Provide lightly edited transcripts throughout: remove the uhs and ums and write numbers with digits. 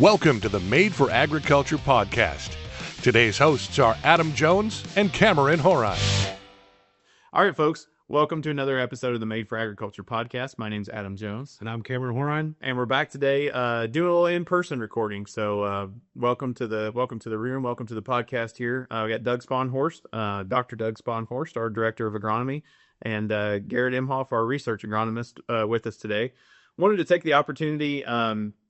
Welcome to the Made for Agriculture podcast. Today's hosts are Adam Jones and Cameron Horan. All right, folks, welcome to another episode of the Made for Agriculture podcast. My name's Adam Jones. And I'm Cameron Horan. And we're back today doing a little in-person recording. So welcome to the room, welcome to the podcast here. We got Doug Spaunhorst, Dr. Doug Spaunhorst, our Director of Agronomy, and Garrett Imhoff, our Research Agronomist, with us today. Wanted to take the opportunity,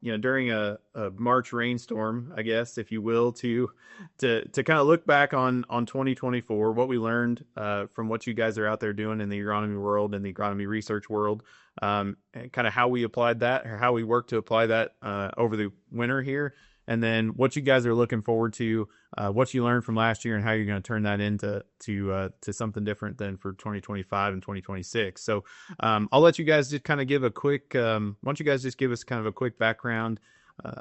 during a March rainstorm, I guess, if you will, to kind of look back on 2024, what we learned from what you guys are out there doing in the agronomy world and the agronomy research world, and kind of how we applied that or how we worked to apply that over the winter here. And then what you guys are looking forward to, what you learned from last year and how you're going to turn that into to something different than for 2025 and 2026. So I'll let you guys just kind of give a quick, why don't you guys just give us kind of a quick background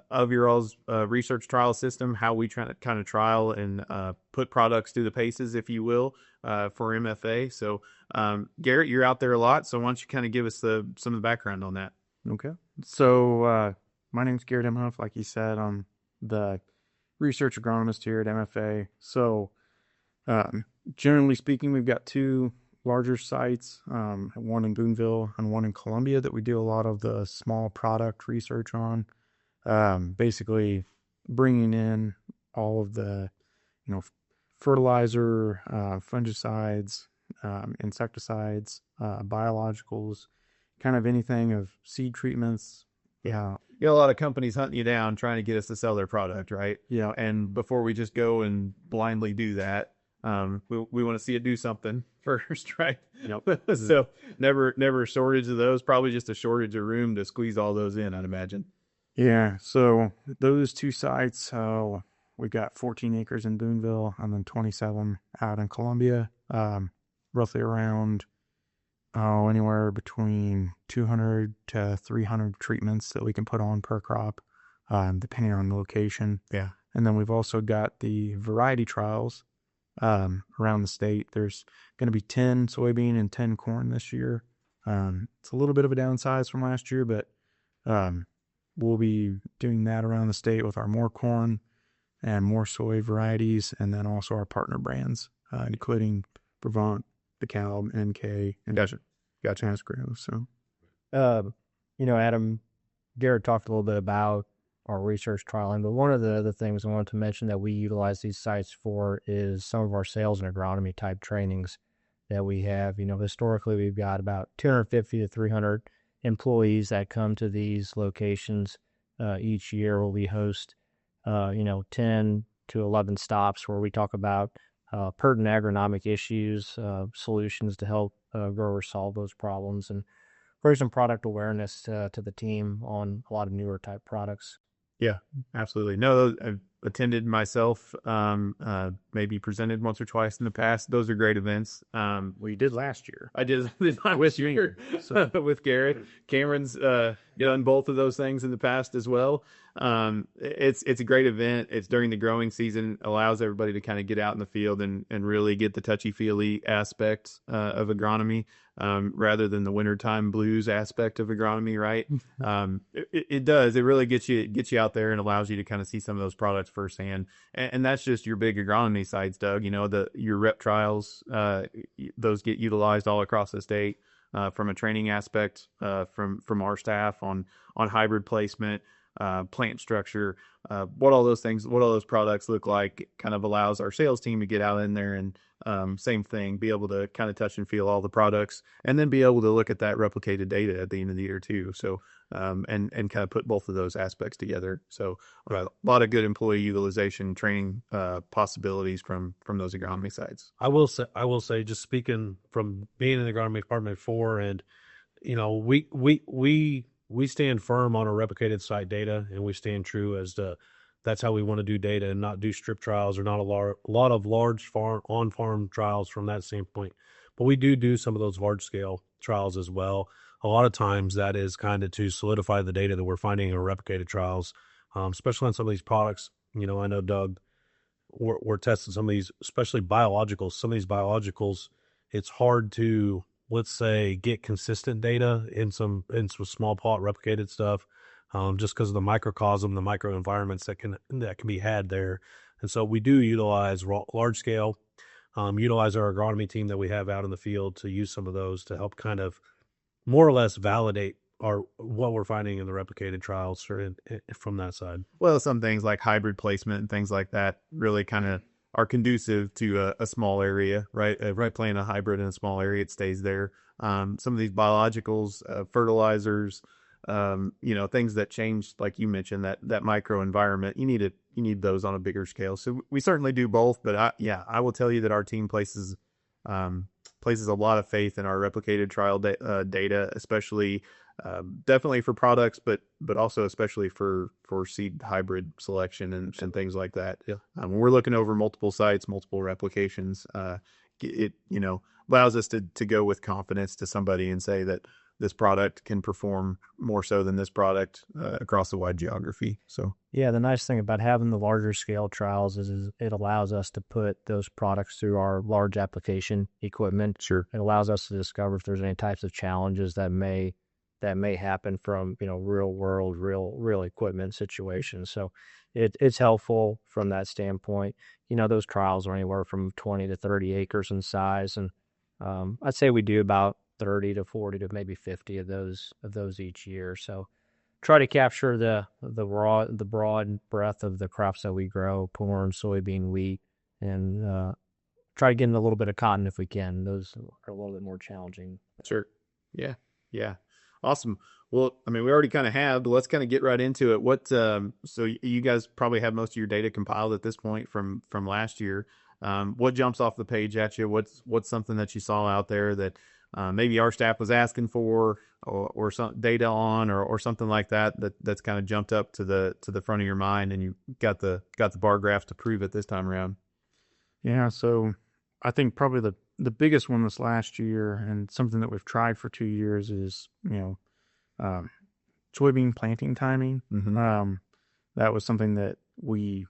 of your all's research trial system, how we try to kind of trial and put products through the paces, if you will, for MFA. So Garrett, you're out there a lot. So why don't you kind of give us some of the background on that? Okay. So my name's Garrett Imhoff. Like you said, I'm the research agronomist here at MFA. So generally speaking, we've got two larger sites, one in Boonville and one in Columbia, that we do a lot of the small product research on. Basically bringing in all of the, fertilizer, fungicides, insecticides, biologicals, kind of anything of seed treatments. Yeah. You got a lot of companies hunting you down, trying to get us to sell their product, right? Yeah. And before we just go and blindly do that, we want to see it do something first, right? Yep. So never a shortage of those, probably just a shortage of room to squeeze all those in, I'd imagine. Yeah. So those two sites, we've got 14 acres in Boonville and then 27 out in Columbia, roughly around anywhere between 200 to 300 treatments that we can put on per crop, depending on the location. Yeah. And then we've also got the variety trials around the state. There's going to be 10 soybean and 10 corn this year. It's a little bit of a downsize from last year, but we'll be doing that around the state with our more corn and more soy varieties, and then also our partner brands, including Brevant, DeKalb, NK, and Gotcha. Hasgrow. So, Adam, Garrett talked a little bit about our research trialing, but one of the other things I wanted to mention that we utilize these sites for is some of our sales and agronomy type trainings that we have. Historically, we've got about 250 to 300 employees that come to these locations each year, where we host, 10 to 11 stops where we talk about pertinent agronomic issues, solutions to help growers solve those problems, and bring some product awareness to the team on a lot of newer type products. Yeah, absolutely. No, I've attended myself, maybe presented once or twice in the past. Those are great events. we did last year. I did last year with Garrett. Cameron's done both of those things in the past as well. It's a great event. It's during the growing season, allows everybody to kind of get out in the field and really get the touchy-feely aspects of agronomy, rather than the wintertime blues aspect of agronomy, right? It does. It really gets you out there and allows you to kind of see some of those products firsthand. And that's just your big agronomy sites, Doug. Your rep trials, those get utilized all across the state, from a training aspect, from our staff on hybrid placement, plant structure, what all those products look like, kind of allows our sales team to get out in there and same thing, be able to kind of touch and feel all the products, and then be able to look at that replicated data at the end of the year too. So and kind of put both of those aspects together. So a lot of good employee utilization training possibilities from those agronomy sites. I will say, just speaking from being in the agronomy department before, and we stand firm on our replicated site data, and we stand true as that's how we want to do data and not do strip trials or not a lot of large on-farm trials from that standpoint. But we do some of those large-scale trials as well. A lot of times that is kind of to solidify the data that we're finding in our replicated trials, especially on some of these products. I know, Doug, we're testing some of these, especially biologicals. Some of these biologicals, it's hard to, let's say, get consistent data in some small plot replicated stuff. just because of the microcosm, the microenvironments that can be had there. And so we do utilize large scale, utilize our agronomy team that we have out in the field to use some of those to help kind of more or less validate what we're finding in the replicated trials from that side. Well, some things like hybrid placement and things like that really kind of are conducive to a small area, right? Right, playing a hybrid in a small area, it stays there. Some of these biologicals, fertilizers, things that change, like you mentioned, that micro environment. You need those on a bigger scale. So we certainly do both. But I will tell you that our team places a lot of faith in our replicated trial data, especially definitely for products, but also especially for seed hybrid selection and things like that. Yeah. When we're looking over multiple sites, multiple replications, it allows us to go with confidence to somebody and say that this product can perform more so than this product across a wide geography. So yeah, the nice thing about having the larger scale trials is it allows us to put those products through our large application equipment. Sure. It allows us to discover if there's any types of challenges that may happen from real world, real equipment situations. So it's helpful from that standpoint. Those trials are anywhere from 20 to 30 acres in size, and I'd say we do about 30 to 40 to maybe 50 of those each year. So try to capture the broad breadth of the crops that we grow: corn, soybean, wheat, and try to get in a little bit of cotton if we can. Those are a little bit more challenging. Sure. Yeah. Awesome. Well, I mean, we already kind of have, but let's kind of get right into it. So you guys probably have most of your data compiled at this point from last year. What jumps off the page at you? What's something that you saw out there that maybe our staff was asking for, or some data on, or something like that's kind of jumped up to the front of your mind, and you got the bar graph to prove it this time around? Yeah, so I think probably the biggest one this last year, and something that we've tried for 2 years, is soybean planting timing. Mm-hmm. That was something that we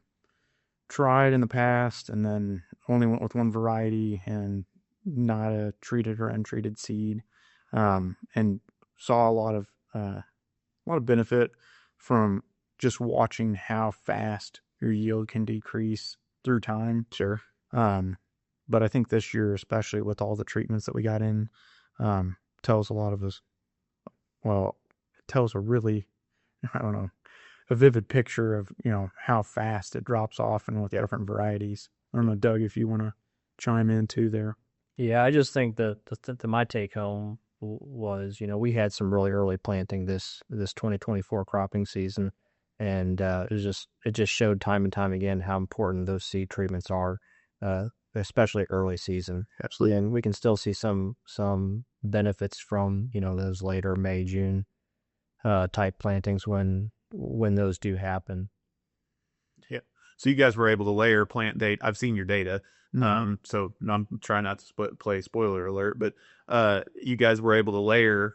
tried in the past, and then only went with one variety and not a treated or untreated seed, and saw a lot of benefit from just watching how fast your yield can decrease through time. Sure. But I think this year, especially with all the treatments that we got in, tells a lot of us. Well, it tells a really, a vivid picture of how fast it drops off and with different varieties. I don't know, Doug, if you want to chime in too there. Yeah, I just think that my take home was, we had some really early planting this 2024 cropping season, and it just showed time and time again how important those seed treatments are, especially early season. Absolutely. And we can still see some benefits from those later May, June type plantings when those do happen. Yeah. So you guys were able to layer plant date. I've seen your data. So I'm trying not to play spoiler alert, but you guys were able to layer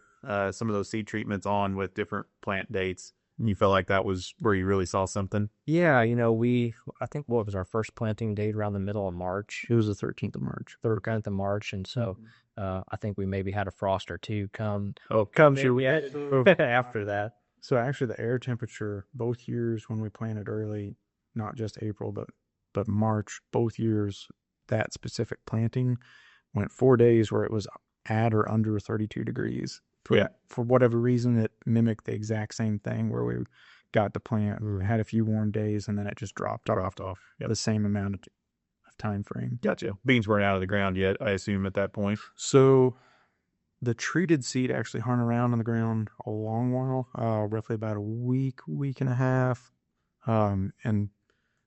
some of those seed treatments on with different plant dates. And you felt like that was where you really saw something? Yeah, I think what was our first planting date around the middle of March? It was the 13th of March. 13th of March, and so I think we maybe had a frost or two come Sure. we had after that. So actually the air temperature both years when we planted early, not just April, but March, both years, that specific planting went 4 days where it was at or under 32 degrees. For whatever reason, it mimicked the exact same thing where we got to plant. We had a few warm days, and then it just dropped off. The same amount of time frame. Gotcha. Beans weren't out of the ground yet, I assume, at that point. So the treated seed actually hung around on the ground a long while, roughly about a week and a half. And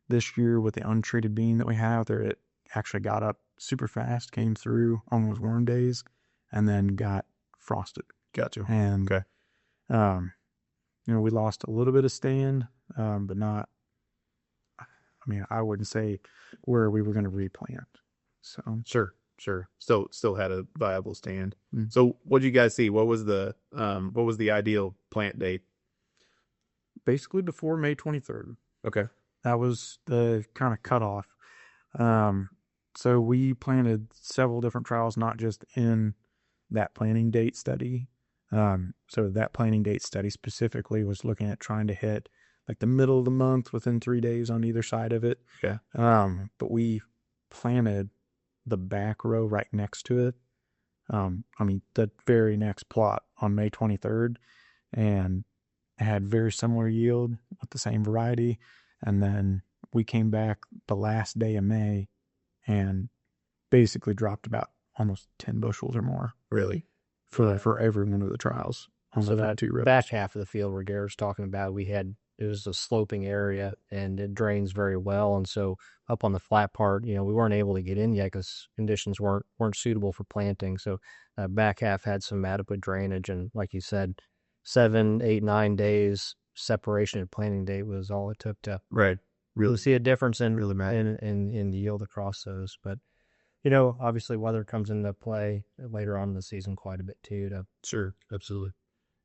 this year with the untreated bean that we have there, it actually got up super fast, came through on those warm days, and then got frosted. Gotcha. And okay. We lost a little bit of stand, but not. I wouldn't say where we were going to replant. So Sure. Still had a viable stand. Mm-hmm. So what did you guys see? What was the ideal plant date? Basically before May 23rd. Okay. That was the kind of cutoff. So we planted several different trials, not just in that planting date study, So that planting date study specifically was looking at trying to hit like the middle of the month within 3 days on either side of it. Yeah. But we planted the back row right next to it. The very next plot on May 23rd, and had very similar yield with the same variety. And then we came back the last day of May and basically dropped about almost 10 bushels or more. Really? For every one of the trials. So that back half of the field where Garrett's talking about, it was a sloping area and it drains very well. And so up on the flat part, we weren't able to get in yet because conditions weren't suitable for planting. So back half had some adequate drainage. And like you said, 7, 8, 9 days separation at planting date was all it took to really see a difference in yield across those. But, obviously weather comes into play later on in the season quite a bit too. Sure. Absolutely.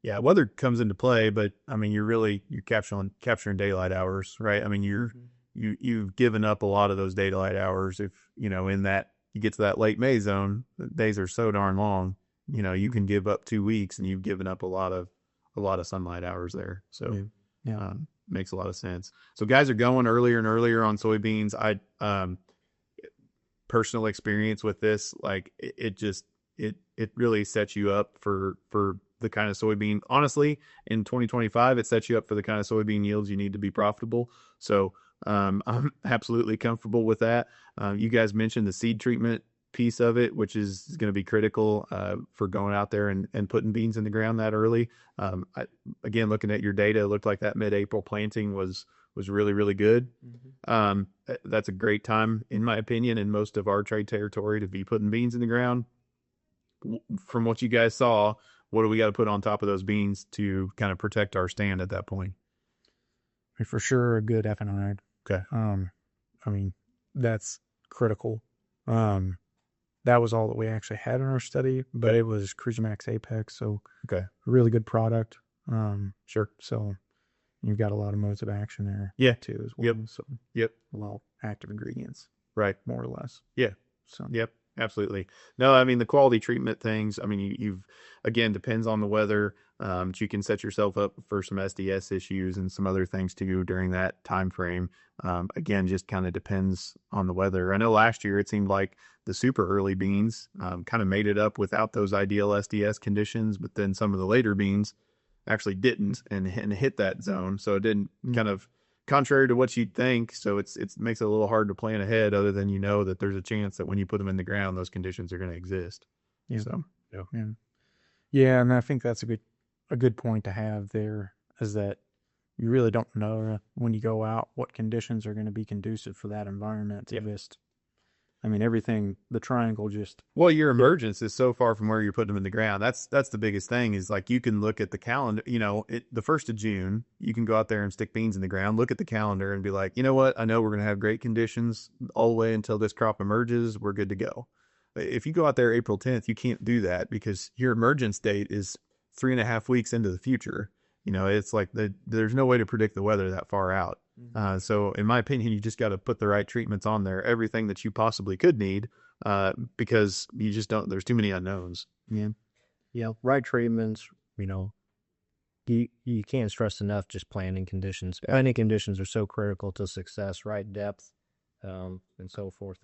Yeah, weather comes into play, but I mean, you're capturing daylight hours, right? I mean, you've given up a lot of those daylight hours. If in that you get to that late May zone, the days are so darn long. You can give up 2 weeks, and you've given up a lot of sunlight hours there. So makes a lot of sense. So guys are going earlier and earlier on soybeans. Personal experience with this, like it really sets you up for the kind of soybean. Honestly, in 2025, it sets you up for the kind of soybean yields you need to be profitable. So I'm absolutely comfortable with that. You guys mentioned the seed treatment piece of it, which is going to be critical for going out there and putting beans in the ground that early. Again, looking at your data, it looked like that mid-April planting was really, really good. That's a great time, in my opinion, in most of our trade territory to be putting beans in the ground. From what you guys saw, what do we got to put on top of those beans to kind of protect our stand at that point? For sure, a good F&I. Okay. That's critical. That was all that we actually had in our study, but it was Cruisemax Apex, so a really good product. Sure. So you've got a lot of modes of action there. Yeah. Too as well. Yep. So Yep. A lot of active ingredients. Right. More or less. Yeah. So Yep. Absolutely. No, I mean, the quality treatment things, I mean, you've again, depends on the weather. But you can set yourself up for some SDS issues and some other things too during that time frame. Again, just kind of depends on the weather. I know last year it seemed like the super early beans kind of made it up without those ideal SDS conditions, but then some of the later beans actually didn't and hit that zone. So it didn't kind of contrary to what you'd think. So it makes it a little hard to plan ahead, other than that there's a chance that when you put them in the ground, those conditions are going to exist. Yeah. So yeah, and I think that's a good point to have there, is that you really don't know when you go out what conditions are going to be conducive for that environment. Everything, the triangle your emergence is so far from where you're putting them in the ground. That's the biggest thing, is like you can look at the calendar, the 1st of June, you can go out there and stick beans in the ground, look at the calendar and be like, you know what? I know we're going to have great conditions all the way until this crop emerges. We're good to go. If you go out there April 10th, you can't do that because your emergence date is 3.5 weeks into the future. It's like there's no way to predict the weather that far out. So in my opinion, you just got to put the right treatments on there, everything that you possibly could need, because you just don't, there's too many unknowns. Yeah. Right treatments, you can't stress enough just planting conditions. Planting conditions are so critical to success, right depth, and so forth.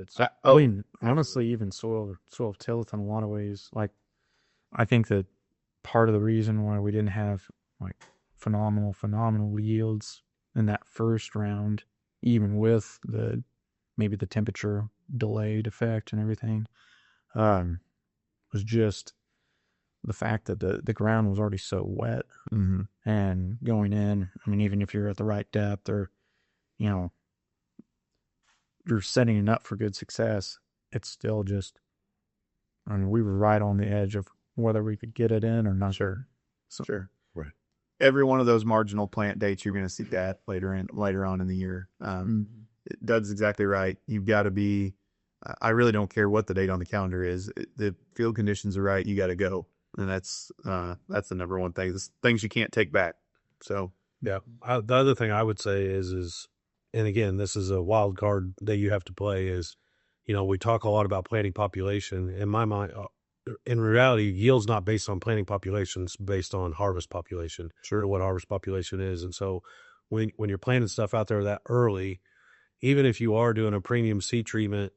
Honestly, even soil tillage in a lot of ways. Like, I think that part of the reason why we didn't have like phenomenal yields in that first round, even with maybe the temperature delayed effect and everything, was just the fact that the ground was already so wet. And going in, even if you're at the right depth, or you're setting it up for good success, it's still just, we were right on the edge of whether we could get it in or not. Sure. Right. Every one of those marginal plant dates, you're going to see that later on in the year. Doug's exactly right. You've got to be, I really don't care what the date on the calendar is. The field conditions are right. You got to go. And that's the number one thing. It's things you can't take back. So, yeah. The other thing I would say is, and again, this is a wild card that you have to play, is, we talk a lot about planting population. In my mind, in reality, yield's not based on planting population; it's based on harvest population. Sure, what harvest population is, and so when you're planting stuff out there that early, even if you are doing a premium seed treatment,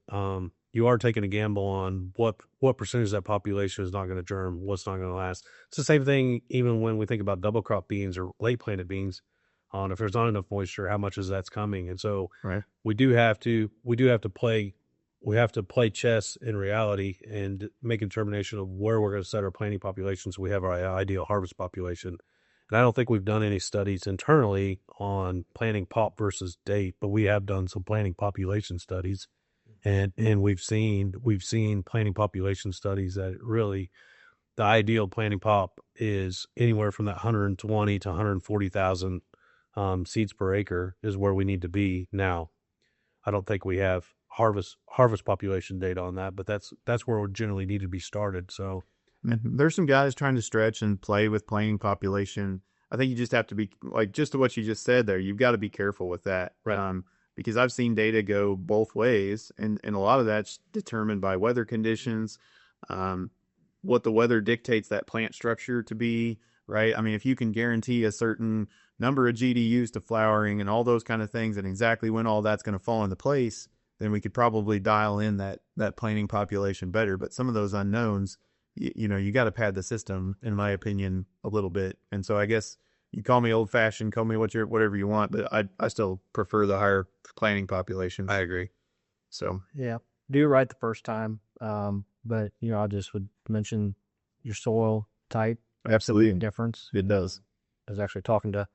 you are taking a gamble on what percentage of that population is not going to germ, what's not going to last. It's the same thing even when we think about double crop beans or late planted beans. If there's not enough moisture, how much is that's coming? And so we do have to play chess in reality and make a determination of where we're going to set our planting population so we have our ideal harvest population. And I don't think we've done any studies internally on planting pop versus date, but we have done some planting population studies, and we've seen planting population studies that really the ideal planting pop is anywhere from that 120 to 140,000 seeds per acre is where we need to be now. I don't think we have harvest population data on that, but that's where we generally need to be started. So. And there's some guys trying to stretch and play with planting population. I think you just have to be like just to what you just said there. You've got to be careful with that, right? Because I've seen data go both ways, and a lot of that's determined by weather conditions, what the weather dictates that plant structure to be, right? I mean, if you can guarantee a certain number of GDUs to flowering and all those kind of things, and exactly when all that's going to fall into place, then we could probably dial in that planting population better. But some of those unknowns, you got to pad the system, in my opinion, a little bit. And so I guess you call me old fashioned, call me whatever you want, but I still prefer the higher planting population. I agree. So yeah, do it right the first time. But I just would mention your soil type. Absolutely Difference. It does. I was actually talking to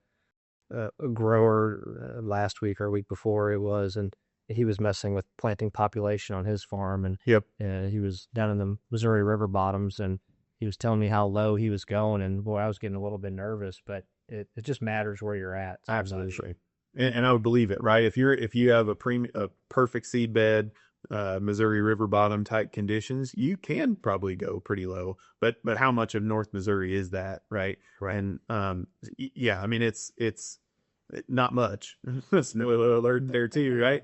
a grower last week or a week before it was, and he was messing with planting population on his farm, and he was down in the Missouri River bottoms, and he was telling me how low he was going, and boy, I was getting a little bit nervous, but it just matters where you're at. Absolutely. And I would believe it, right? If you have a perfect seed bed, Missouri River bottom type conditions, you can probably go pretty low, but how much of North Missouri is that, right? And yeah, I mean it's not much. Spoiler alert there too, right?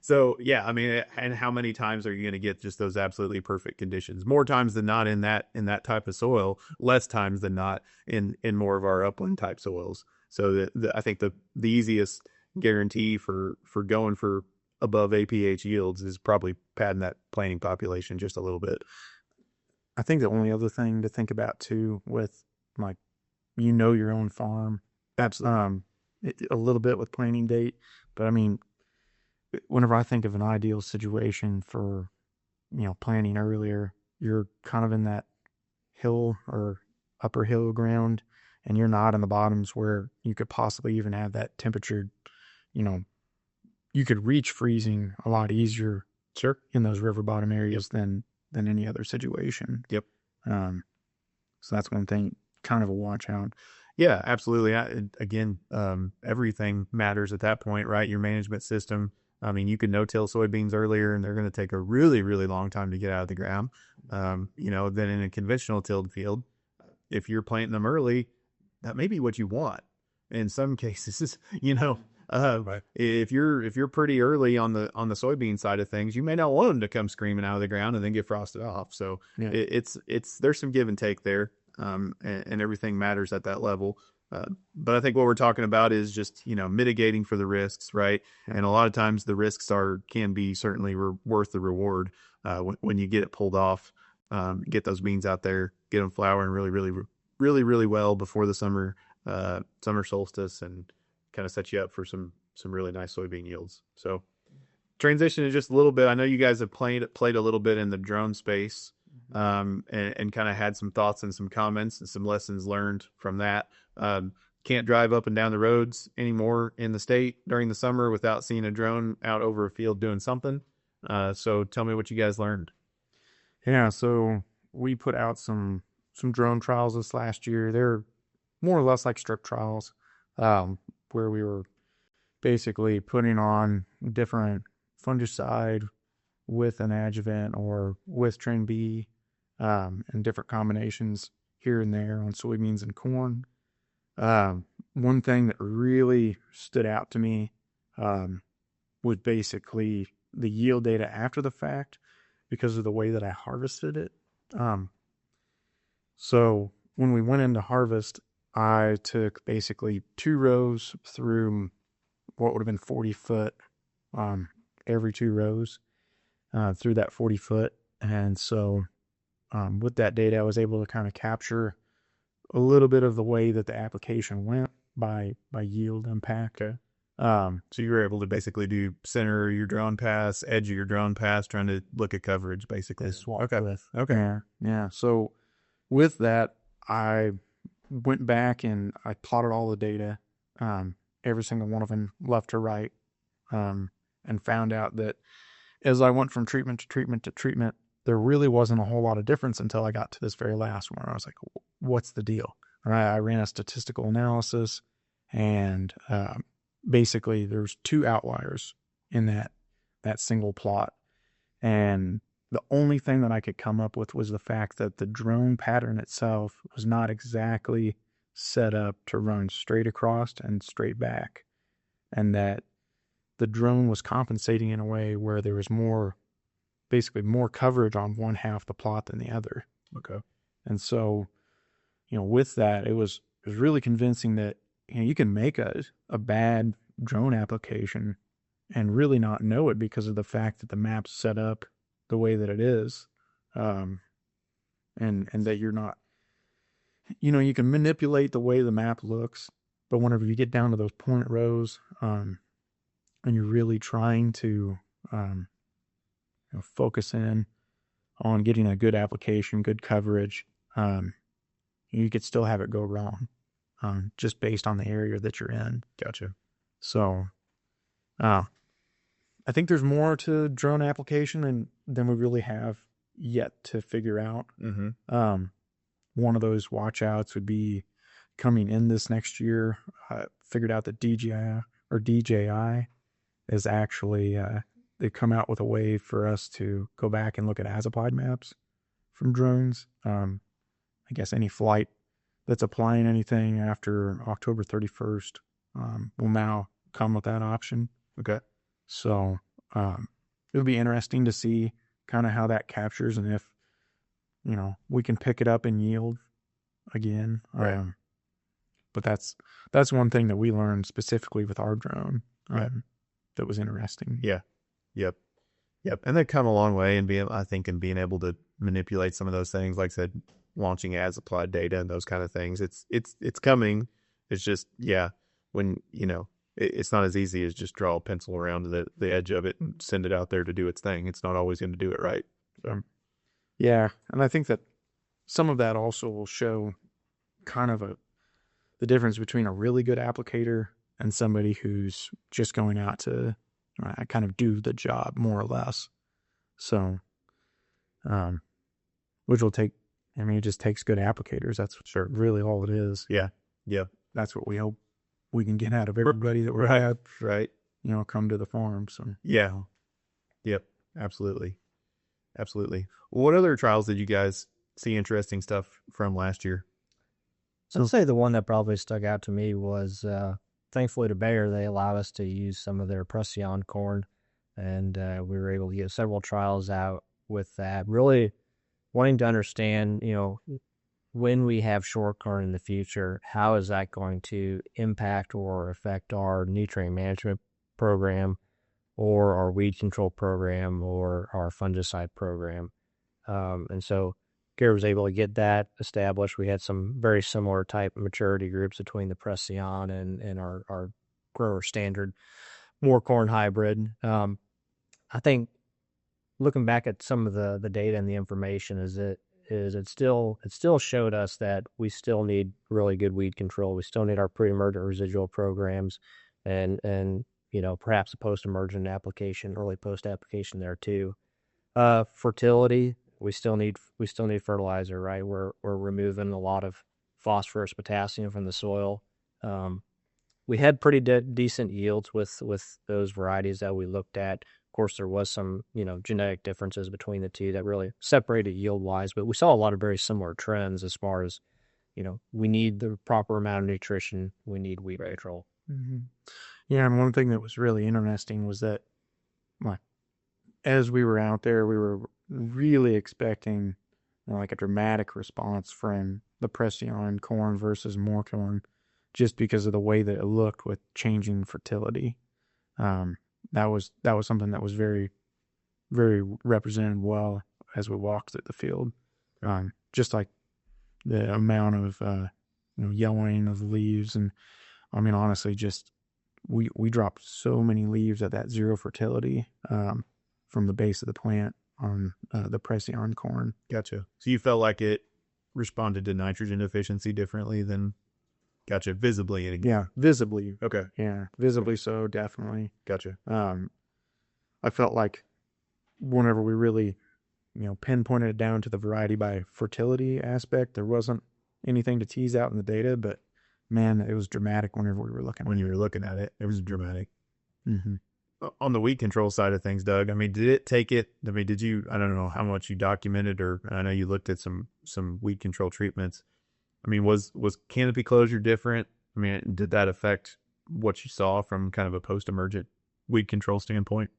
So yeah, I mean, and how many times are you going to get just those absolutely perfect conditions? More times than not in that type of soil, less times than not in more of our upland type soils. So I think the easiest guarantee for going for above APH yields is probably padding that planting population just a little bit. I think the only other thing to think about too with like, your own farm. Absolutely. A little bit with planting date, but I mean, whenever I think of an ideal situation for, planting earlier, you're kind of in that hill or upper hill ground, and you're not in the bottoms where you could possibly even have that temperature, you could reach freezing a lot easier in those river bottom areas than any other situation. Yep. So that's one thing, kind of a watch out. Yeah, absolutely. Again, everything matters at that point, right? Your management system. I mean, you could no-till soybeans earlier, and they're going to take a really, really long time to get out of the ground. Than in a conventional tilled field, if you're planting them early, that may be what you want. In some cases, Right. If you're pretty early on the soybean side of things, you may not want them to come screaming out of the ground and then get frosted off. So it's there's some give and take there, and everything matters at that level. But I think what we're talking about is just mitigating for the risks, right? Yeah. And a lot of times the risks can be certainly worth the reward when you get it pulled off, get those beans out there, get them flowering really, really, really, really well before the summer solstice, and kind of set you up for some really nice soybean yields. So transition is just a little bit. I know you guys have played a little bit in the drone space, and kind of had some thoughts and some comments and some lessons learned from that. Can't drive up and down the roads anymore in the state during the summer without seeing a drone out over a field doing something. So tell me what you guys learned. Yeah, so we put out some drone trials this last year. They're more or less like strip trials, where we were basically putting on different fungicide with an adjuvant or with Trin B, and different combinations here and there on soybeans and corn. One thing that really stood out to me was basically the yield data after the fact. because of the way that I harvested it. So when we went into harvest, I took basically 2 rows through what would have been 40 foot, every 2 rows, through that 40 foot. And so, with that data, I was able to kind of capture a little bit of the way that the application went by yield impact. Okay. So you were able to basically do center of your drone pass, edge of your drone pass, trying to look at coverage, basically. Okay. Okay. Yeah. So with that, I went back and I plotted all the data, every single one of them left to right, and found out that as I went from treatment to treatment to treatment, there really wasn't a whole lot of difference until I got to this very last one. I was like, what's the deal? All right. I ran a statistical analysis, and basically there's 2 outliers in that single plot. And the only thing that I could come up with was the fact that the drone pattern itself was not exactly set up to run straight across and straight back, and that the drone was compensating in a way where there was basically more coverage on one half the plot than the other. Okay. And so, with that, it was really convincing that, you can make a bad drone application and really not know it because of the fact that the map's set up the way that it is. And that you're not, you can manipulate the way the map looks, but whenever you get down to those point rows, and you're really trying to, focus in on getting a good application, good coverage, you could still have it go wrong, just based on the area that you're in. Gotcha. So, I think there's more to drone application than we really have yet to figure out. Mm-hmm. One of those watch outs would be coming in this next year. Figured out that DJI is actually, they've come out with a way for us to go back and look at as applied maps from drones. I guess any flight that's applying anything after October 31st will now come with that option. Okay. So it'll be interesting to see kind of how that captures, and if, we can pick it up in yield again. Right. But that's one thing that we learned specifically with our drone, Right. that was interesting. Yeah. Yep. And they've come a long way in being able to manipulate some of those things. Like I said, launching as applied data and those kind of things. It's coming. It's just, when, it's not as easy as just draw a pencil around the edge of it and send it out there to do its thing. It's not always going to do it right. So. Yeah. And I think that some of that also will show kind of the difference between a really good applicator and somebody who's just going out to kind of do the job more or less. So, which will take, it just takes good applicators. That's sure really all it is. Yeah. That's what we hope we can get out of everybody that we're at, right. Come to the farm. So, yeah. Yep. Absolutely. What other trials did you guys see interesting stuff from last year? So I'd say the one that probably stuck out to me was, thankfully to Bayer, they allowed us to use some of their Precision corn, and we were able to get several trials out with that, really wanting to understand, when we have short corn in the future, how is that going to impact or affect our nutrient management program or our weed control program or our fungicide program. And so Garrett was able to get that established. We had some very similar type maturity groups between the Precision and our grower standard more corn hybrid. I think looking back at some of the data and the information it still showed us that we still need really good weed control. We still need our pre-emergent residual programs and perhaps a post-emergent application, early post application there too. Fertility, we still need fertilizer, right? We're removing a lot of phosphorus, potassium from the soil. We had pretty decent yields with those varieties that we looked at. Of course, there was some, genetic differences between the two that really separated yield-wise, but we saw a lot of very similar trends as far as, we need the proper amount of nutrition, we need weed control. Mm-hmm. Yeah, and one thing that was really interesting was that, as we were out there, we were really expecting like a dramatic response from the Precision corn versus more corn, just because of the way that it looked with changing fertility. That was something that was very, very represented well as we walked through the field. Just like the amount of yellowing of the leaves, and I mean honestly, just we dropped so many leaves at that zero fertility from the base of the plant on the Precision corn. Gotcha. So you felt like it responded to nitrogen deficiency differently than, gotcha, visibly. Yeah, visibly. Okay. Yeah, visibly so, definitely. Gotcha. I felt like whenever we really, pinpointed it down to the variety by fertility aspect, there wasn't anything to tease out in the data, but man, it was dramatic whenever we were looking. When you were looking at it, it was dramatic. Mm-hmm. On the weed control side of things, Doug, I mean, did it take it? I mean, I don't know how much you documented, or I know you looked at some weed control treatments. I mean, was canopy closure different? I mean, did that affect what you saw from kind of a post-emergent weed control standpoint?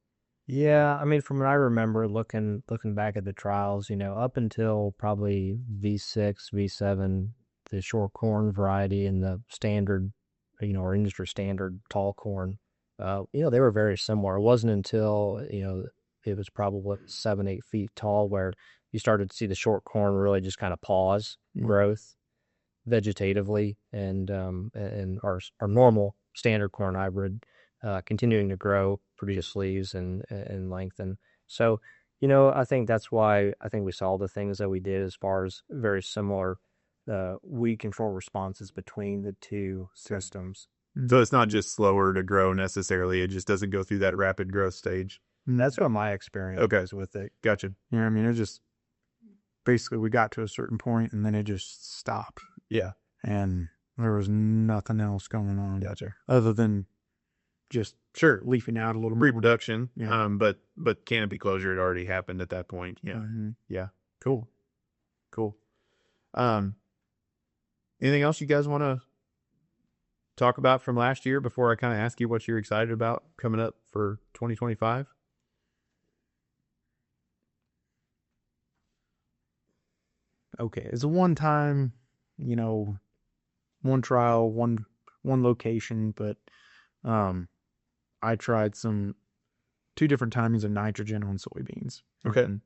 Yeah, I mean, from what I remember, looking back at the trials, up until probably V6, V7, the short corn variety and the standard, or industry standard tall corn, they were very similar. It wasn't until, it was probably 7-8 feet tall where you started to see the short corn really just kind of pause growth vegetatively, and our normal standard corn hybrid continuing to grow, produce leaves and lengthen. So, I think that's why I think we saw the things that we did as far as very similar weed control responses between the two systems. So it's not just slower to grow necessarily. It just doesn't go through that rapid growth stage. And that's what my experience is with it. Gotcha. Yeah, I mean, it just basically we got to a certain point and then it just stopped. Yeah. And there was nothing else going on. Gotcha. Other than just leafing out a little more. Reproduction. Yeah. But canopy closure had already happened at that point. Yeah. Mm-hmm. Yeah. Cool. Anything else you guys want to talk about from last year before I kind of ask you what you're excited about coming up for 2025? Okay. It's a one-time, one trial, one location, but I tried 2 different timings of nitrogen on soybeans. Okay. And,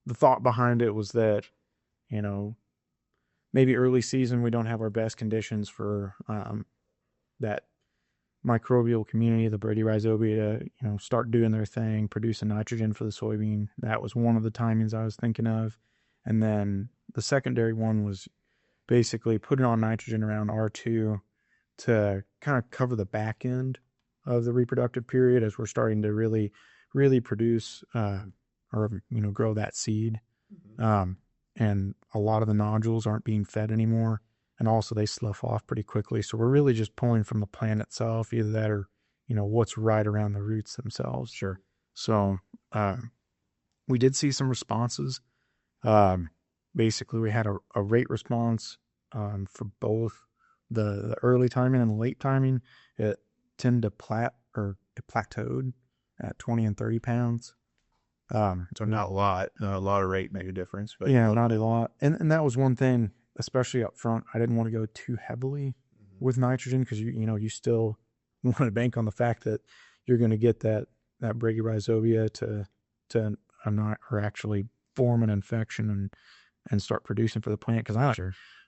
the thought behind it was that, maybe early season we don't have our best conditions for that microbial community, the Bradyrhizobia, to start doing their thing, producing nitrogen for the soybean. That was one of the timings I was thinking of. And then the secondary one was basically putting on nitrogen around R2 to kind of cover the back end of the reproductive period as we're starting to really, really produce or grow that seed. And a lot of the nodules aren't being fed anymore, and also they slough off pretty quickly. So we're really just pulling from the plant itself, either that or what's right around the roots themselves. Sure. So we did see some responses. Basically, we had a rate response for both the early timing and the late timing. It tended to it plateaued at 20 and 30 pounds. So not a lot of rate made a difference, but yeah, not a lot. And that was one thing, especially up front. I didn't want to go too heavily with nitrogen because you still want to bank on the fact that you're going to get that Bradyrhizobia to not or actually form an infection and start producing for the plant, because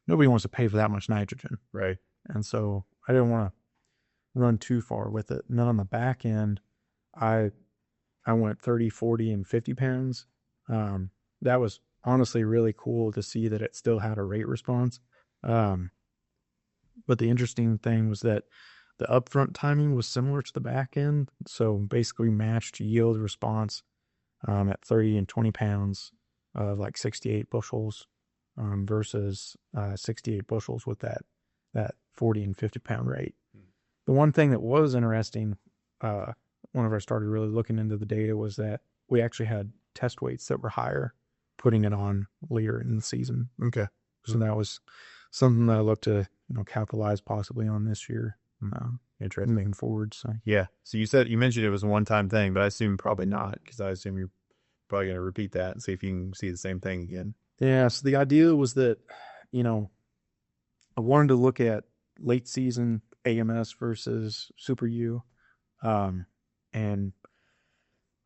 nobody wants to pay for that much nitrogen. Right. And so I didn't want to run too far with it. And then on the back end, I went 30, 40, and 50 pounds. That was honestly really cool to see that it still had a rate response. But the interesting thing was that the upfront timing was similar to the back end. So basically matched yield response at 30 and 20 pounds of like 68 bushels versus 68 bushels with that 40 and 50 pound rate. The one thing that was interesting whenever I started really looking into the data was that we actually had test weights that were higher, putting it on later in the season. Okay. So that was something that I look to capitalize possibly on this year. Interesting. Moving forward. So yeah. So you mentioned it was a one-time thing, but I assume probably not, because I assume you're probably going to repeat that and see if you can see the same thing again. Yeah. So the idea was that, I wanted to look at late season AMS versus Super U. And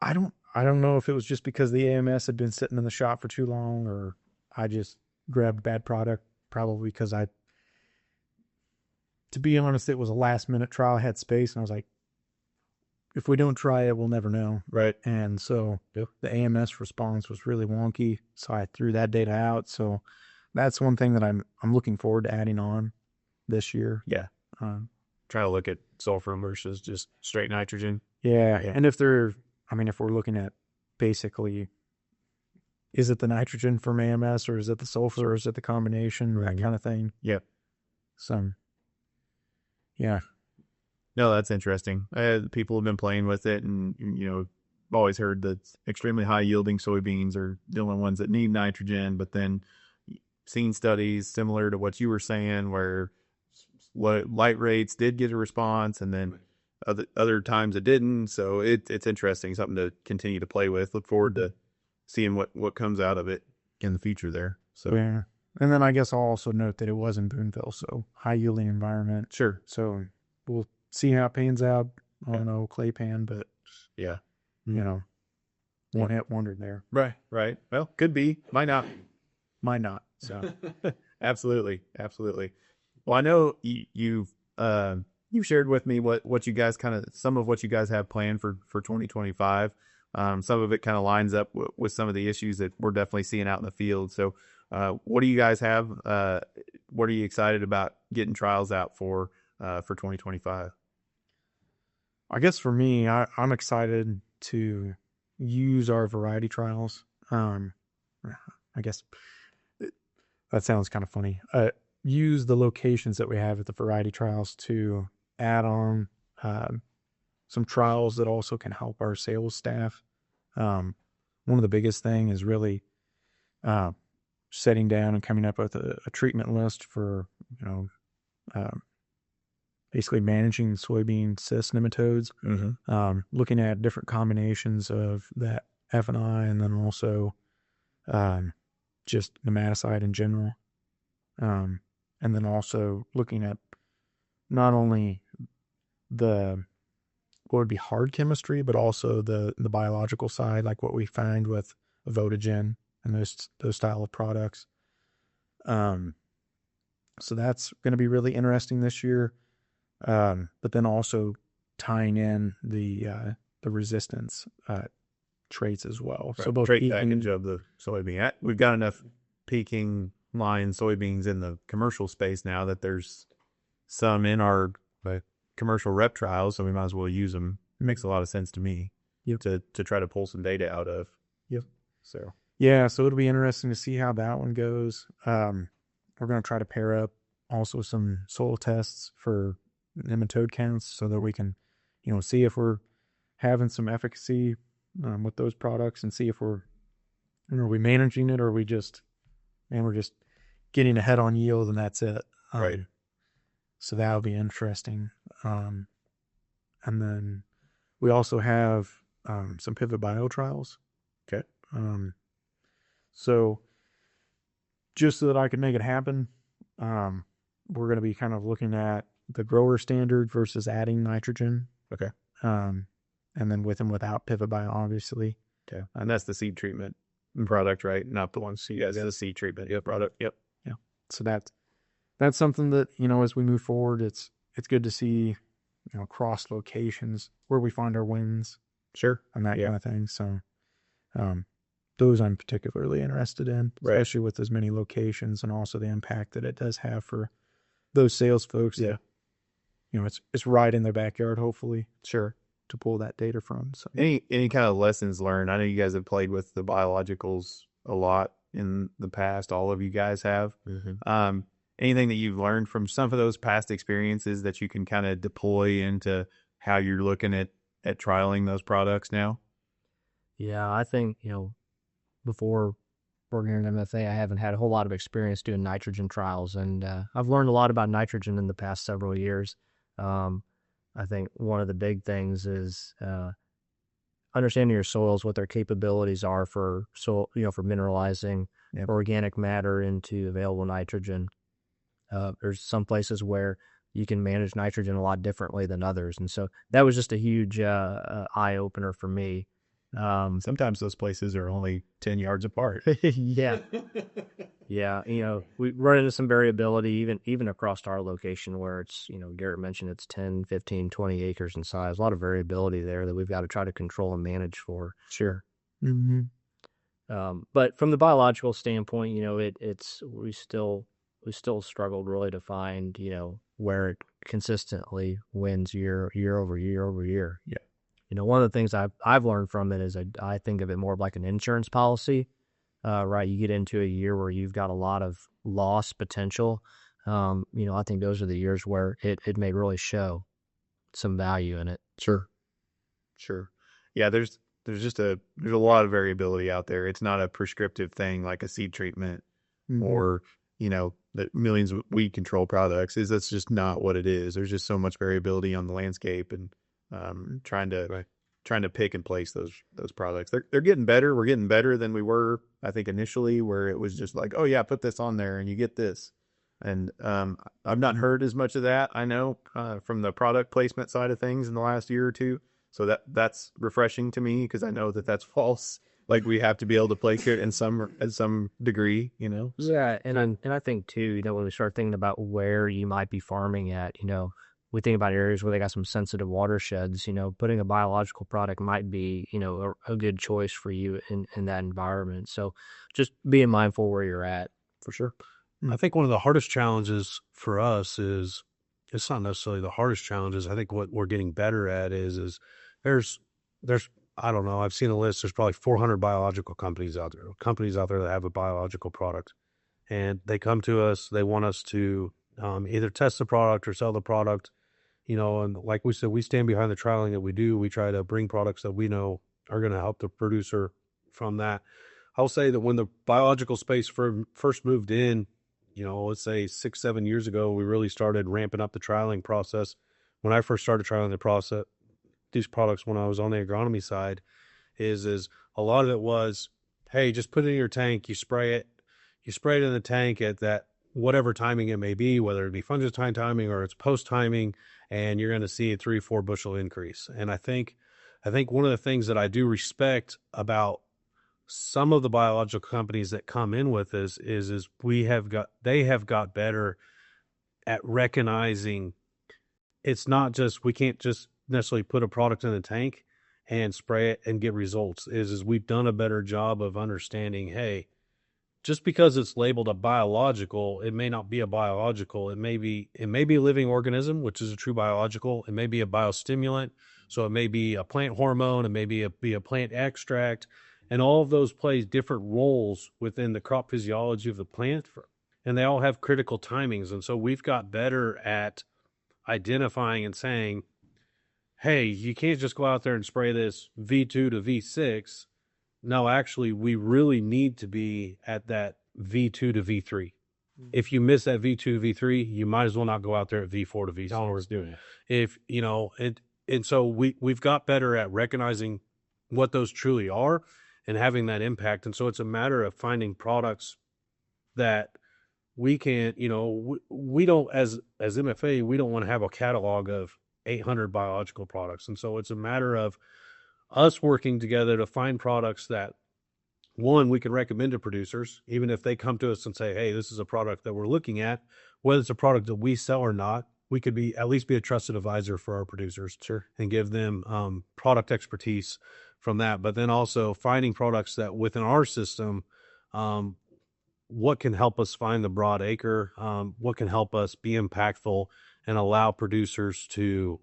I don't know if it was just because the AMS had been sitting in the shop for too long, or I just grabbed bad product, probably because to be honest, it was a last minute trial. I had space and I was like, if we don't try it, we'll never know. Right. And so the AMS response was really wonky. So I threw that data out. So that's one thing that I'm looking forward to adding on this year. Yeah. Try to look at sulfur versus just straight nitrogen. Yeah. And if we're looking at basically, is it the nitrogen from AMS or is it the sulfur or is it the combination, that kind of thing? Yeah. So, yeah. No, that's interesting. People have been playing with it, and I've always heard that extremely high yielding soybeans are the only ones that need nitrogen. But then seen studies similar to what you were saying, where light rates did get a response, and then other times it didn't. So it's interesting, something to continue to play with. Look forward to seeing what comes out of it in the future there. So yeah. And then I guess I'll also note that it was in Boonville, so high yielding environment. Sure. So we'll see how it pans out on old clay pan, but yeah, one hit wonder there. Right. Well, could be, might not. So Absolutely. Well, I know you've shared with me what you guys some of what you guys have planned for 2025. Some of it kind of lines up with some of the issues that we're definitely seeing out in the field. So, what do you guys have? What are you excited about getting trials out for 2025? I guess for me, I'm excited to use our variety trials. I guess that sounds kind of funny. Use the locations that we have at the variety trials to add on some trials that also can help our sales staff. One of the biggest thing is really setting down and coming up with a treatment list for, basically managing soybean cyst nematodes, looking at different combinations of that F&I, and then also just nematicide in general. And then also looking at not only what would be hard chemistry, but also the biological side, like what we find with Votogen and those style of products. So that's going to be really interesting this year. But then also tying in the resistance traits as well. Right. So both trait package of the soybean. We've got enough peaking line soybeans in the commercial space now that there's some in our commercial rep trials, so we might as well use them. It makes a lot of sense to me to try to pull some data out of. Yep. So yeah, so it'll be interesting to see how that one goes. We're going to try to pair up also some soil tests for nematode counts so that we can, see if we're having some efficacy with those products, and see if are we managing it, or we're just getting ahead on yield and that's it. Right. So that'll be interesting. And then we also have some pivot bio trials. Okay. So just so that I can make it happen, we're going to be kind of looking at the grower standard versus adding nitrogen. Okay. And then with and without pivot bio, obviously. Okay. And that's the seed treatment product, right? Not the ones you guys have the seed treatment product. Yep. Yeah. So that's something that, as we move forward, it's good to see, cross locations where we find our wins. Sure. And that kind of thing. So, those I'm particularly interested in, especially with as many locations and also the impact that it does have for those sales folks. Yeah. It's right in their backyard, hopefully. Sure. To pull that data from. So any kind of lessons learned? I know you guys have played with the biologicals a lot in the past. All of you guys have. Mm-hmm. Anything that you've learned from some of those past experiences that you can kind of deploy into how you're looking at trialing those products now? Yeah, I think, before working in MFA, I haven't had a whole lot of experience doing nitrogen trials, and I've learned a lot about nitrogen in the past several years. I think one of the big things is understanding your soils, what their capabilities are for soil, for mineralizing organic matter into available nitrogen. There's some places where you can manage nitrogen a lot differently than others. And so that was just a huge eye opener for me. Sometimes those places are only 10 yards apart. Yeah. Yeah. We run into some variability even across our location where it's, Garrett mentioned it's 10, 15, 20 acres in size. A lot of variability there that we've got to try to control and manage for. Sure. But from the biological standpoint, we still struggled really to find, where it consistently wins year over year over year. Yeah. One of the things I've learned from it is I think of it more like an insurance policy, right? You get into a year where you've got a lot of loss potential. I think those are the years where it may really show some value in it. Sure. Yeah, there's a lot of variability out there. It's not a prescriptive thing like a seed treatment or, the millions of weed control products. That's just not what it is. There's just so much variability on the landscape and trying to pick and place those products. They're getting better. We're getting better than we were, I think, initially, where it was just like, oh yeah, put this on there and you get this. And I've not heard as much of that, I know, from the product placement side of things in the last year or two. So that's refreshing to me because I know that that's false. Like we have to be able to place it in some degree, Yeah, and I think too, when we start thinking about where you might be farming at, we think about areas where they got some sensitive watersheds. Putting a biological product might be, a good choice for you in that environment. So just being mindful where you're at. For sure. I think one of the hardest challenges for us is, it's not necessarily the hardest challenges. I think what we're getting better at is there's I don't know, I've seen a list. There's probably 400 biological companies out there that have a biological product, and they come to us. They want us to either test the product or sell the product, and like we said, we stand behind the trialing that we do. We try to bring products that we know are going to help the producer from that. I'll say that when the biological space first moved in, let's say 6-7 years ago, we really started ramping up the trialing process. When I first started trialing these products when I was on the agronomy side, is a lot of it was, hey, just put it in your tank, you spray it in the tank at that whatever timing it may be, whether it be fungicide timing or it's post timing, and you're going to see a 3-4 bushel increase. And I think one of the things that I do respect about some of the biological companies that come in with this is they have got better at recognizing it's not just, we can't just necessarily put a product in the tank and spray it and get results. Is we've done a better job of understanding, hey, just because it's labeled a biological, it may not be a biological. It may be a living organism, which is a true biological. It may be a biostimulant, so it may be a plant hormone. It may be a plant extract, and all of those play different roles within the crop physiology of the plant, and they all have critical timings. And so we've got better at identifying and saying, hey, you can't just go out there and spray this V2 to V6. No, actually, we really need to be at that V2 to V3. If you miss that V2 to V3, you might as well not go out there at V4 to V6. How we're doing it. And so we've got better at recognizing what those truly are and having that impact. And so it's a matter of finding products that we can, we don't, as MFA, we don't want to have a catalog of 800 biological products. And so it's a matter of us working together to find products that, one, we can recommend to producers, even if they come to us and say, hey, this is a product that we're looking at, whether it's a product that we sell or not, we could at least be a trusted advisor for our producers. Sure. And give them product expertise from that. But then also finding products that within our system, what can help us find the broad acre, what can help us be impactful and allow producers to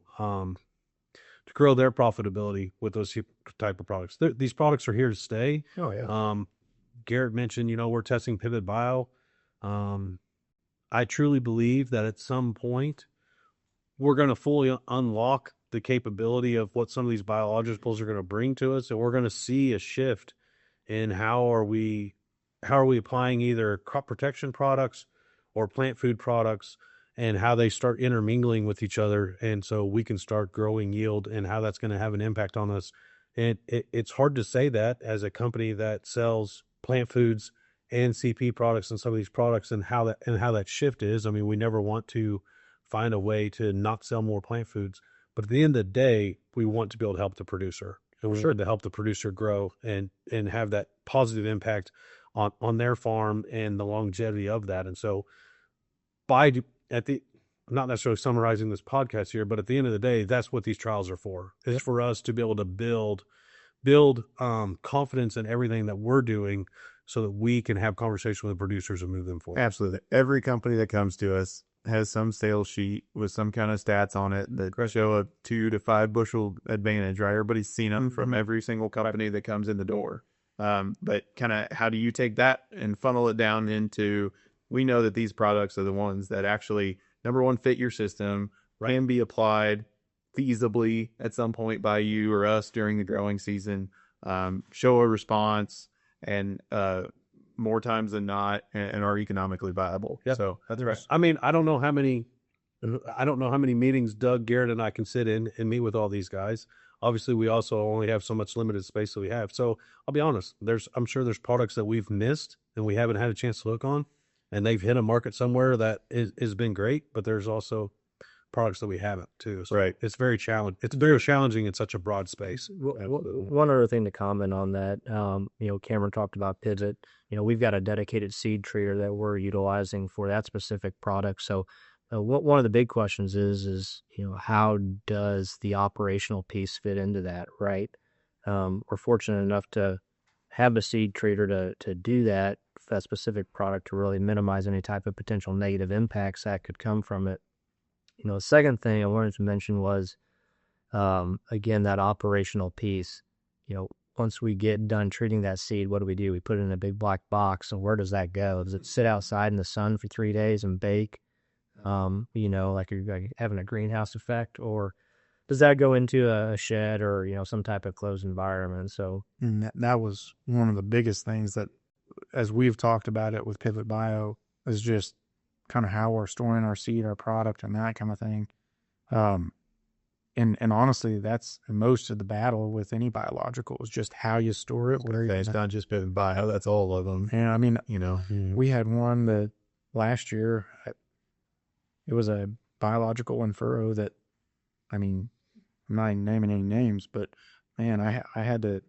grow their profitability with those type of products. These products are here to stay. Oh yeah. Garrett mentioned, we're testing Pivot Bio. I truly believe that at some point we're going to fully unlock the capability of what some of these biologicals are going to bring to us, and we're going to see a shift in how are we applying either crop protection products or plant food products, and how they start intermingling with each other. And so we can start growing yield, and how that's going to have an impact on us And it's hard to say that as a company that sells plant foods and CP products and some of these products, and how that shift is. I mean, we never want to find a way to not sell more plant foods, but at the end of the day, we want to be able to help the producer, and we want to help the producer grow and have that positive impact on their farm and the longevity of that. And so I'm not necessarily summarizing this podcast here, but at the end of the day, that's what these trials are for. It's for us to be able to build confidence in everything that we're doing, so that we can have conversation with producers and move them forward. Absolutely. Every company that comes to us has some sales sheet with some kind of stats on it that show a 2 to 5 bushel advantage, right? Everybody's seen them from every single company that comes in the door. But kind of how do you take that and funnel it down into, we know that these products are the ones that actually, number one, fit your system, can be applied feasibly at some point by you or us during the growing season, show a response, and more times than not, and are economically viable. Yep. So that's right. I mean, I don't know how many meetings Doug, Garrett, and I can sit in and meet with all these guys. Obviously, we also only have so much limited space that we have. So I'll be honest, I'm sure there's products that we've missed and we haven't had a chance to look on, and they've hit a market somewhere that has been great, but there's also products that we haven't too. So right. It's very challenging. It's very challenging in such a broad space. One other thing to comment on that, Cameron talked about pivot. We've got a dedicated seed treater that we're utilizing for that specific product. So one of the big questions is how does the operational piece fit into that, right? We're fortunate enough to have a seed treater to do that for that specific product, to really minimize any type of potential negative impacts that could come from it. The second thing I wanted to mention was, again, that operational piece. Once we get done treating that seed, what do? We put it in a big black box, and where does that go? Does it sit outside in the sun for 3 days and bake? Like you're having a greenhouse effect, or does that go into a shed or, some type of closed environment? So that was one of the biggest things that, as we've talked about it with Pivot Bio, is just kind of how we're storing our seed, our product, and that kind of thing. And honestly, that's most of the battle with any biological, is just how you store it. It's not just Pivot Bio, that's all of them. Yeah, I mean, we had one that last year, it was a biological in furrow that, I mean, I'm not even naming any names, but man, I had to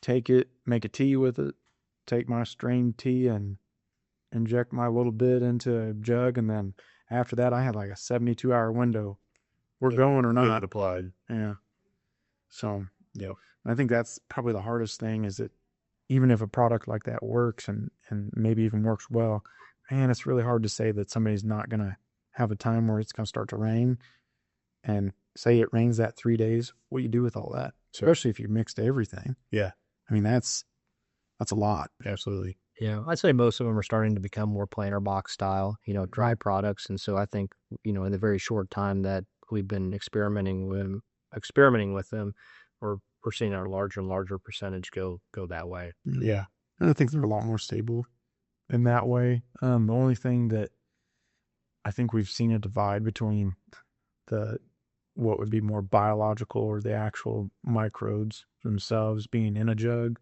take it, make a tea with it, take my strained tea and inject my little bit into a jug, and then after that I had like a 72-hour window. We're going or not applied. Yeah. So I think that's probably the hardest thing, is that even if a product like that works and maybe even works well, man, it's really hard to say that somebody's not going to have a time where it's going to start to rain, and say it rains that 3 days. What do you do with all that? Sure. Especially if you mixed everything. Yeah. I mean, that's a lot. Absolutely. Yeah, I'd say most of them are starting to become more planter box style, dry products. And so I think, in the very short time that we've been experimenting with them, we're seeing our larger and larger percentage go that way. Yeah. And I think they're a lot more stable in that way. The only thing that I think we've seen a divide between what would be more biological, or the actual microbes themselves being in a jug,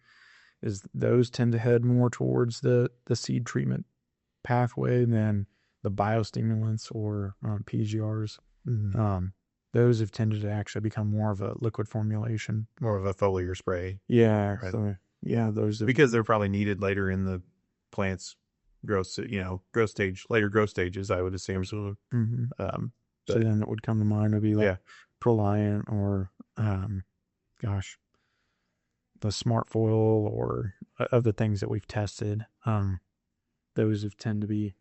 is those tend to head more towards the seed treatment pathway than the biostimulants or PGRs. Mm-hmm. Those have tended to actually become more of a liquid formulation, more of a foliar spray. Yeah, right. So those because they're probably needed later in the plant's growth stage, later growth stages, I would assume. So, so then it would come to mind would be like Proliant or, the Smart Foil, or of the things that we've tested. Those have tend to be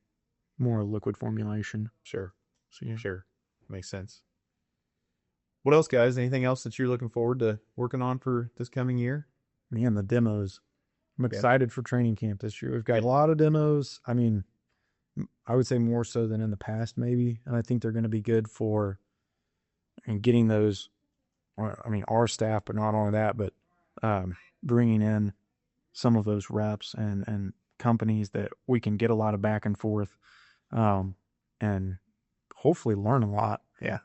more liquid formulation. Sure. So, sure. Makes sense. What else, guys? Anything else that you're looking forward to working on for this coming year? Man, the demos. I'm excited for training camp this year. We've got a lot of demos. I mean, I would say more so than in the past, maybe. And I think they're going to be good for getting those, our staff, but not only that, but bringing in some of those reps and companies that we can get a lot of back and forth, and hopefully learn a lot. Yeah.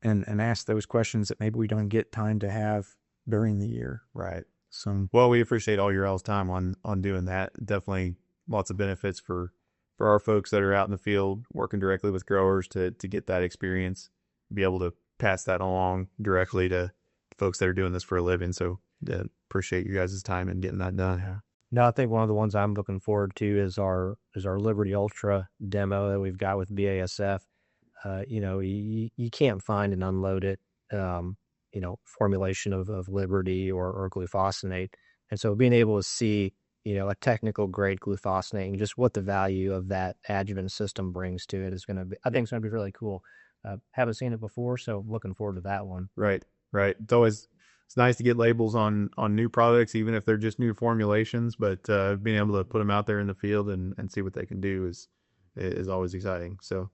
And ask those questions that maybe we don't get time to have during the year. Right. So, Well, we appreciate all your all's time on doing that. Definitely lots of benefits for our folks that are out in the field working directly with growers to get that experience, be able to pass that along directly to folks that are doing this for a living. So appreciate you guys' time and getting that done. Yeah. No, I think one of the ones I'm looking forward to is our Liberty Ultra demo that we've got with BASF. You can't find an unloaded, formulation of Liberty or glufosinate. And so being able to see, a technical grade glufosinate and just what the value of that adjuvant system brings to it is going to be, I think it's going to be really cool. Haven't seen it before, so looking forward to that one. Right. It's nice to get labels on new products, even if they're just new formulations, but being able to put them out there in the field and see what they can do is always exciting. So,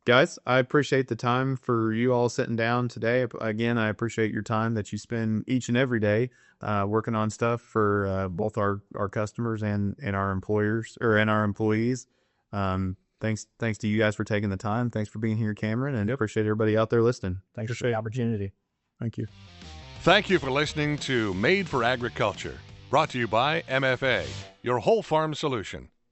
guys, I appreciate the time for you all sitting down today. Again, I appreciate your time that you spend each and every day working on stuff for both our customers and our employers and our employees. Thanks to you guys for taking the time. Thanks for being here, Cameron, and appreciate everybody out there listening. Thanks for the opportunity. thank you. Thank you for listening to Made for Agriculture, brought to you by MFA, your whole farm solution.